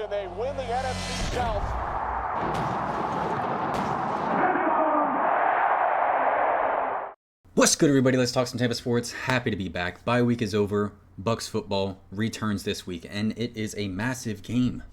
and they win the NFC South. What's good, everybody? Let's talk some Tampa sports. Happy to be back. Bye week is over. Bucs football returns this week, and it is a massive game.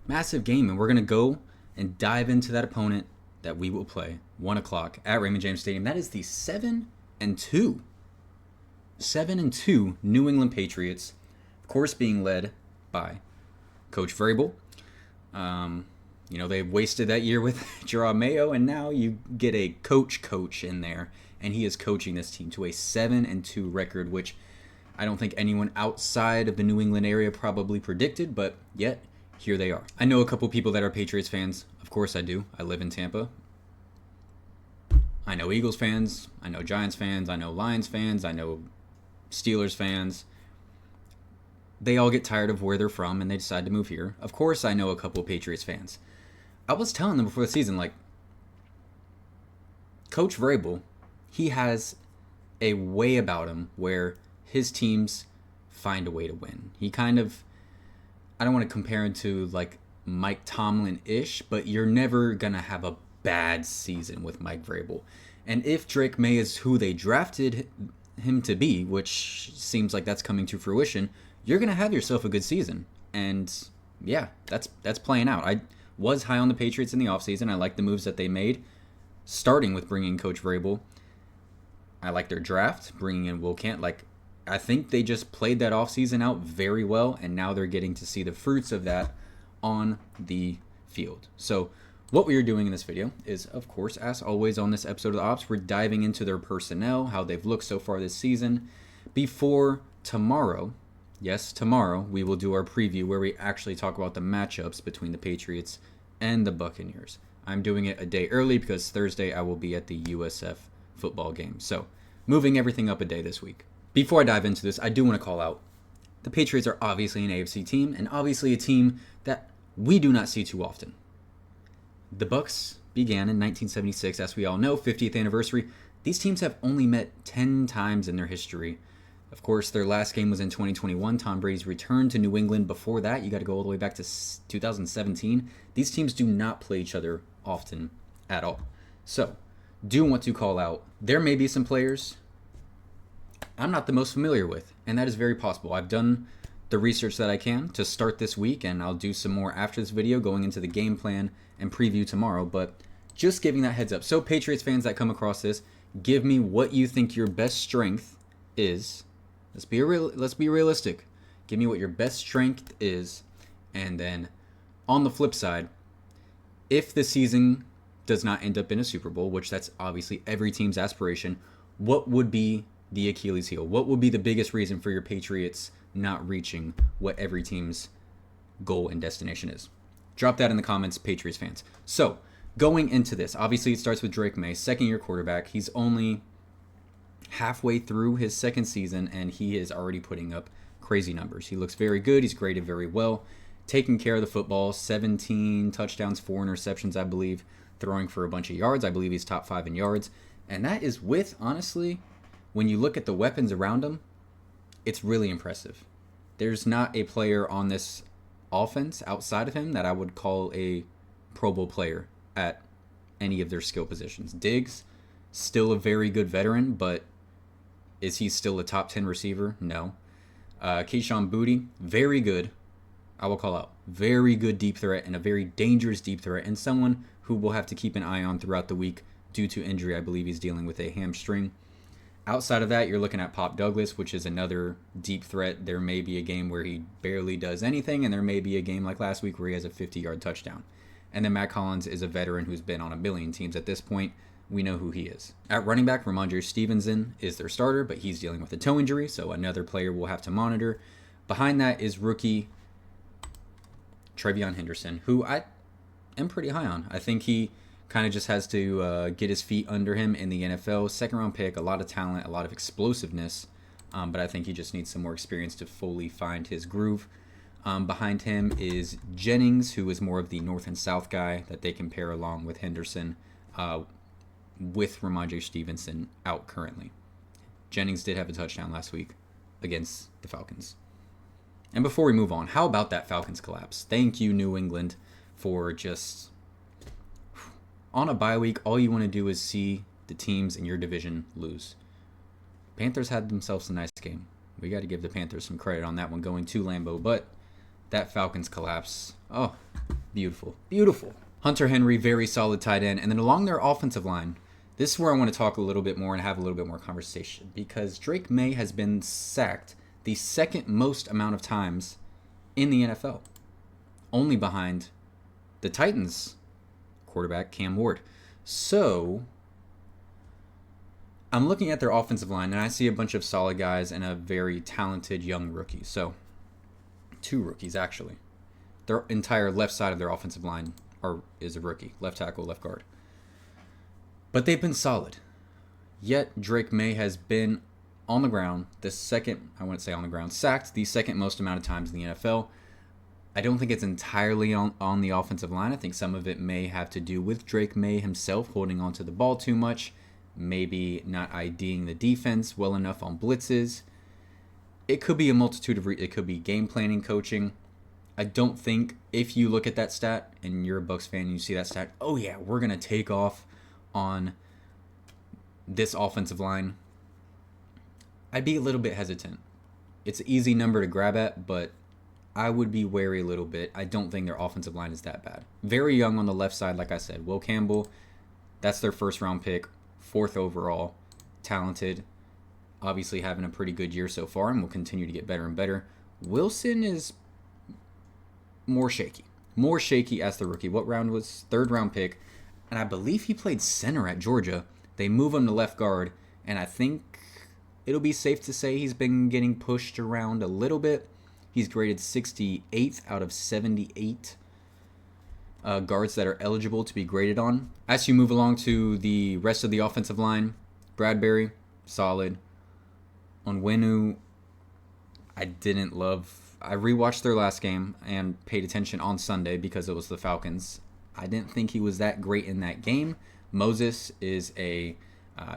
Massive game, and we're going to go and dive into that opponent that we will play 1 o'clock at Raymond James Stadium. That is the 7-2 New England Patriots, of course, being led by Coach Vrabel. They wasted that year with Gerard Mayo, and now you get a coach in there, and he is coaching this team to a 7-2 record, which I don't think anyone outside of the New England area probably predicted, but yet here they are. I know a couple people that are Patriots fans. Of course I do. I live in Tampa. I know Eagles fans. I know Giants fans. I know Lions fans. I know Steelers fans. They all get tired of where they're from and they decide to move here. Of course I know a couple of Patriots fans. I was telling them before the season, Coach Vrabel, he has a way about him where his teams find a way to win. He kind of, I don't want to compare him to Mike Tomlin-ish, but you're never going to have a bad season with Mike Vrabel. And if Drake May is who they drafted him to be, which seems like that's coming to fruition, you're going to have yourself a good season. And yeah, that's playing out. I was high on the Patriots in the offseason. I like the moves that they made, starting with bringing Coach Vrabel. I like their draft, bringing in Will Kent. I think they just played that offseason out very well, and now they're getting to see the fruits of that on the field. So what we are doing in this video is, of course, as always on this episode of the Opps, we're diving into their personnel, how they've looked so far this season. Before tomorrow, yes, tomorrow, we will do our preview where we actually talk about the matchups between the Patriots and the Buccaneers. I'm doing it a day early because Thursday I will be at the USF football game. So moving everything up a day this week. Before I dive into this, I do want to call out the Patriots are obviously an AFC team and obviously a team that we do not see too often. The Bucs began in 1976, as we all know, 50th anniversary. These teams have only met 10 times in their history. Of course, their last game was in 2021. Tom Brady's return to New England. Before that, you got to go all the way back to 2017. These teams do not play each other often at all. So, do want to call out, there may be some players I'm not the most familiar with, and that is very possible. I've done the research that I can to start this week, and I'll do some more after this video going into the game plan and preview tomorrow, but just giving that heads up. So Patriots fans that come across this, give me what you think your best strength is. Let's be realistic. Give me what your best strength is, and then on the flip side, if the season does not end up in a Super Bowl, which that's obviously every team's aspiration, what would be the Achilles heel? What would be the biggest reason for your Patriots not reaching what every team's goal and destination is? Drop that in the comments, Patriots fans. So, going into this, obviously it starts with Drake May, second-year quarterback. He's only halfway through his second season, and he is already putting up crazy numbers. He looks very good. He's graded very well. Taking care of the football, 17 touchdowns, 4 interceptions, I believe, throwing for a bunch of yards. I believe he's top 5 in yards. And that is with, honestly, when you look at the weapons around him, it's really impressive. There's not a player on this offense outside of him that I would call a Pro Bowl player at any of their skill positions. Diggs, still a very good veteran, but is he still a top 10 receiver? No. Keyshawn Boutte, very good. I will call out. Very good deep threat and a very dangerous deep threat, and someone who we'll have to keep an eye on throughout the week due to injury. I believe he's dealing with a hamstring. Outside of that, you're looking at Pop Douglas, which is another deep threat. There may be a game where he barely does anything, and there may be a game like last week where he has a 50-yard touchdown. And then Matt Collins is a veteran who's been on a million teams at this point. We know who he is. At running back, Ramondre Stevenson is their starter, but he's dealing with a toe injury, so another player we'll have to monitor. Behind that is rookie Trevion Henderson, who I am pretty high on. I think he kind of just has to get his feet under him in the NFL. Second-round pick, a lot of talent, a lot of explosiveness, but I think he just needs some more experience to fully find his groove. Behind him is Jennings, who is more of the north and south guy that they can pair along with Henderson, with Ramondre Stevenson out currently. Jennings did have a touchdown last week against the Falcons. And before we move on, how about that Falcons collapse? Thank you, New England, for just... On a bye week, all you want to do is see the teams in your division lose. Panthers had themselves a nice game. We got to give the Panthers some credit on that one going to Lambeau. But that Falcons collapse, oh, beautiful. Beautiful. Hunter Henry, very solid tight end. And then along their offensive line, this is where I want to talk a little bit more and have a little bit more conversation. Because Drake May has been sacked the second most amount of times in the NFL. Only behind the Titans quarterback, Cam Ward. So, I'm looking at their offensive line, and I see a bunch of solid guys and a very talented young rookie. So, 2 rookies, actually. Their entire left side of their offensive line is a rookie. Left tackle, left guard. But they've been solid. Yet, Drake May has been on the ground sacked the second most amount of times in the NFL. I don't think it's entirely on the offensive line. I think some of it may have to do with Drake May himself holding onto the ball too much, maybe not IDing the defense well enough on blitzes. It could be a multitude of it could be game planning, coaching. I don't think if you look at that stat and you're a Bucs fan and you see that stat, oh yeah, we're going to take off on this offensive line, I'd be a little bit hesitant. It's an easy number to grab at, but I would be wary a little bit. I don't think their offensive line is that bad. Very young on the left side, like I said. Will Campbell, that's their first round pick, 4th overall, talented, obviously having a pretty good year so far and will continue to get better and better. Wilson is more shaky as the rookie. What round was 3rd round pick? And I believe he played center at Georgia. They move him to left guard, and I think it'll be safe to say he's been getting pushed around a little bit. He's graded 68th out of 78 guards that are eligible to be graded on. As you move along to the rest of the offensive line, Bradbury, solid. Onwenu, I didn't love. I rewatched their last game and paid attention on Sunday because it was the Falcons. I didn't think he was that great in that game. Moses is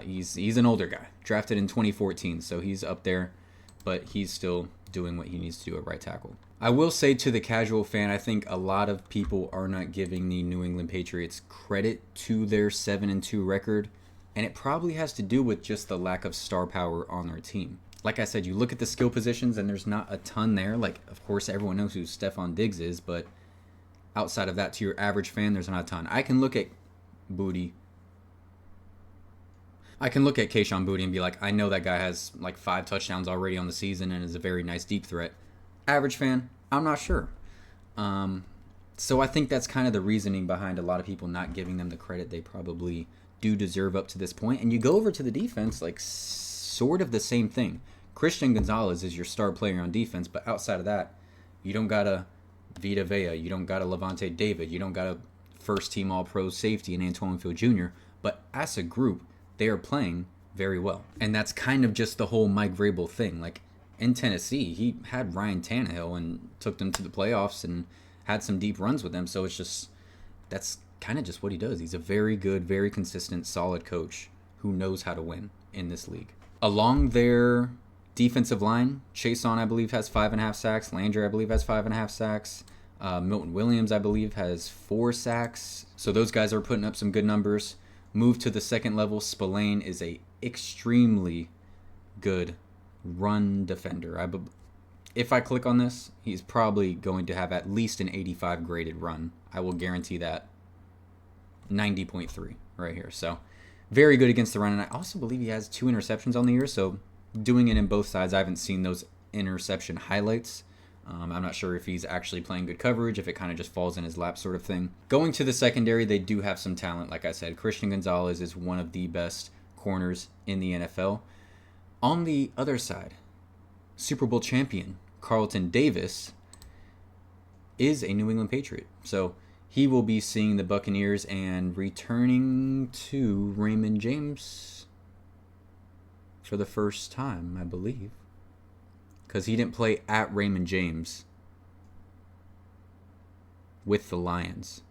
he's an older guy, drafted in 2014, so he's up there, but he's still doing what he needs to do at right tackle. I will say to the casual fan, I think a lot of people are not giving the New England Patriots credit to their 7-2 record, and it probably has to do with just the lack of star power on their team. Like I said, you look at the skill positions and there's not a ton there. Like, of course, everyone knows who Stephon Diggs is, but outside of that, to your average fan, there's not a ton. I can look at Kayshon Boutte and be like, I know that guy has like 5 touchdowns already on the season and is a very nice deep threat. Average fan, I'm not sure. So I think that's kind of the reasoning behind a lot of people not giving them the credit they probably do deserve up to this point. And you go over to the defense, like sort of the same thing. Christian Gonzalez is your star player on defense, but outside of that, you don't got a Vita Vea, you don't got a Levante David, you don't got a first-team All-Pro safety in Antoine Field Jr., but as a group, they are playing very well. And that's kind of just the whole Mike Vrabel thing. Like, in Tennessee, he had Ryan Tannehill and took them to the playoffs and had some deep runs with them, so it's just, that's kind of just what he does. He's a very good, very consistent, solid coach who knows how to win in this league. Along their defensive line, Chason, I believe, has 5.5 sacks. Landry, I believe, has 5.5 sacks. Milton Williams, I believe, has 4 sacks. So those guys are putting up some good numbers. Move to the second level. Spillane is a extremely good run defender. If I click on this, he's probably going to have at least an 85 graded run. I will guarantee that. 90.3 right here. So very good against the run. And I also believe he has 2 interceptions on the year. So doing it in both sides, I haven't seen those interception highlights. I'm not sure if he's actually playing good coverage, if it kind of just falls in his lap sort of thing. Going to the secondary, they do have some talent. Like I said, Christian Gonzalez is one of the best corners in the NFL. On the other side, Super Bowl champion Carlton Davis is a New England Patriot. So he will be seeing the Buccaneers and returning to Raymond James for the first time, I believe. Because he didn't play at Raymond James with the Lions.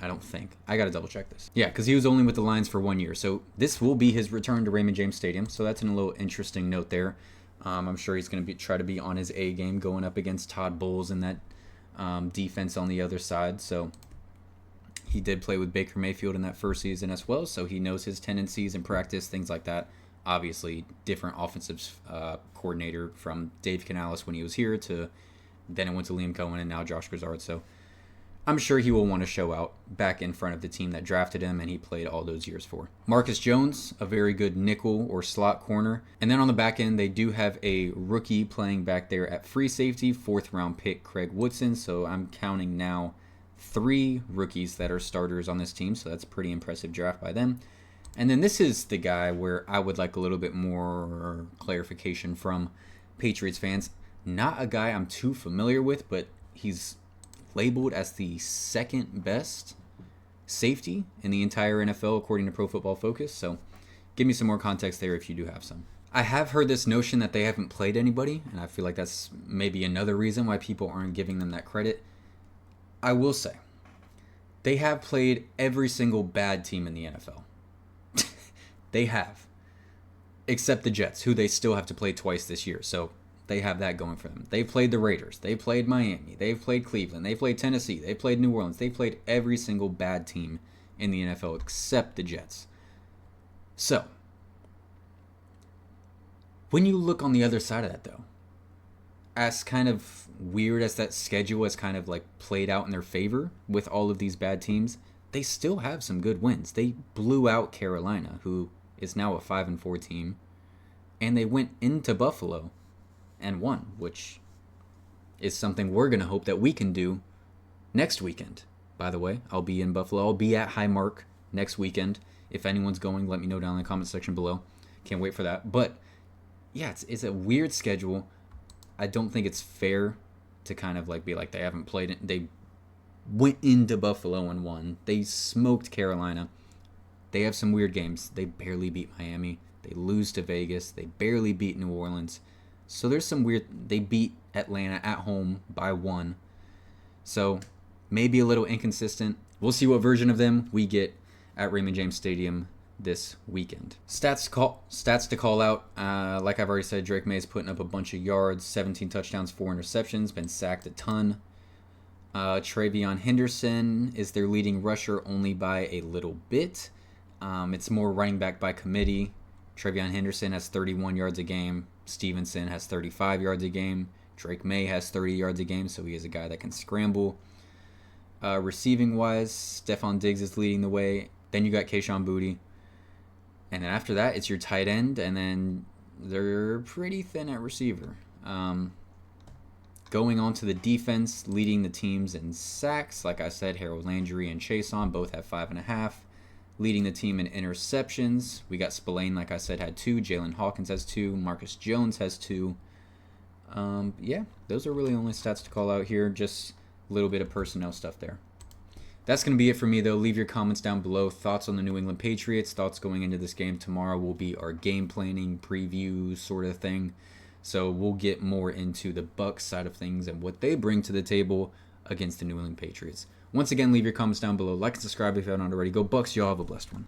I don't think. I got to double check this. Yeah, because he was only with the Lions for 1 year. So this will be his return to Raymond James Stadium. So that's a little interesting note there. I'm sure he's going to try to be on his A game going up against Todd Bowles and that defense on the other side. So he did play with Baker Mayfield in that first season as well, so he knows his tendencies in practice, things like that. Obviously, different offensive coordinator from Dave Canales when he was here to then it went to Liam Cohen and now Josh Grizzard. So I'm sure he will want to show out back in front of the team that drafted him and he played all those years for. Marcus Jones, a very good nickel or slot corner. And then on the back end, they do have a rookie playing back there at free safety, 4th round pick Craig Woodson. So I'm counting now 3 rookies that are starters on this team. So that's a pretty impressive draft by them. And then this is the guy where I would like a little bit more clarification from Patriots fans. Not a guy I'm too familiar with, but he's labeled as the 2nd best safety in the entire NFL according to Pro Football Focus. So give me some more context there if you do have some. I have heard this notion that they haven't played anybody, and I feel like that's maybe another reason why people aren't giving them that credit. I will say, they have played every single bad team in the NFL. They have. Except the Jets, who they still have to play twice this year. So they have that going for them. They played the Raiders. They played Miami. They've played Cleveland. They played Tennessee. They played New Orleans. They played every single bad team in the NFL except the Jets. So, when you look on the other side of that, though, as kind of weird as that schedule has kind of like played out in their favor with all of these bad teams, they still have some good wins. They blew out Carolina, who is now a 5-4 team, and they went into Buffalo and won, which is something we're going to hope that we can do next weekend. By the way, I'll be in Buffalo. I'll be at Highmark next weekend. If anyone's going, let me know down in the comment section below. Can't wait for that. But yeah, it's a weird schedule. I don't think it's fair to kind of like be like they haven't played it. They went into Buffalo and won. They smoked Carolina. They have some weird games. They barely beat Miami. They lose to Vegas. They barely beat New Orleans. So there's some weird... They beat Atlanta at home by 1. So maybe a little inconsistent. We'll see what version of them we get at Raymond James Stadium this weekend. Stats to call out. Like I've already said, Drake May's putting up a bunch of yards, 17 touchdowns, 4 interceptions, been sacked a ton. Travion Henderson is their leading rusher only by a little bit. It's more running back by committee. Travion Henderson has 31 yards a game. Stevenson has 35 yards a game. Drake May has 30 yards a game, so he is a guy that can scramble. Receiving-wise, Stephon Diggs is leading the way. Then you got Kayshon Boutte. And then after that, it's your tight end, and then they're pretty thin at receiver. Going on to the defense, leading the teams in sacks. Like I said, Harold Landry and Chason both have 5.5. Leading the team in interceptions, we got Spillane, like I said, had 2. Jalen Hawkins has 2. Marcus Jones has 2. Yeah, those are really only stats to call out here. Just a little bit of personnel stuff there. That's going to be it for me, though. Leave your comments down below. Thoughts on the New England Patriots. Thoughts going into this game tomorrow will be our game planning preview sort of thing. So we'll get more into the Bucs side of things and what they bring to the table against the New England Patriots. Once again, leave your comments down below. Like and subscribe if you haven't already. Go Bucs. Y'all have a blessed one.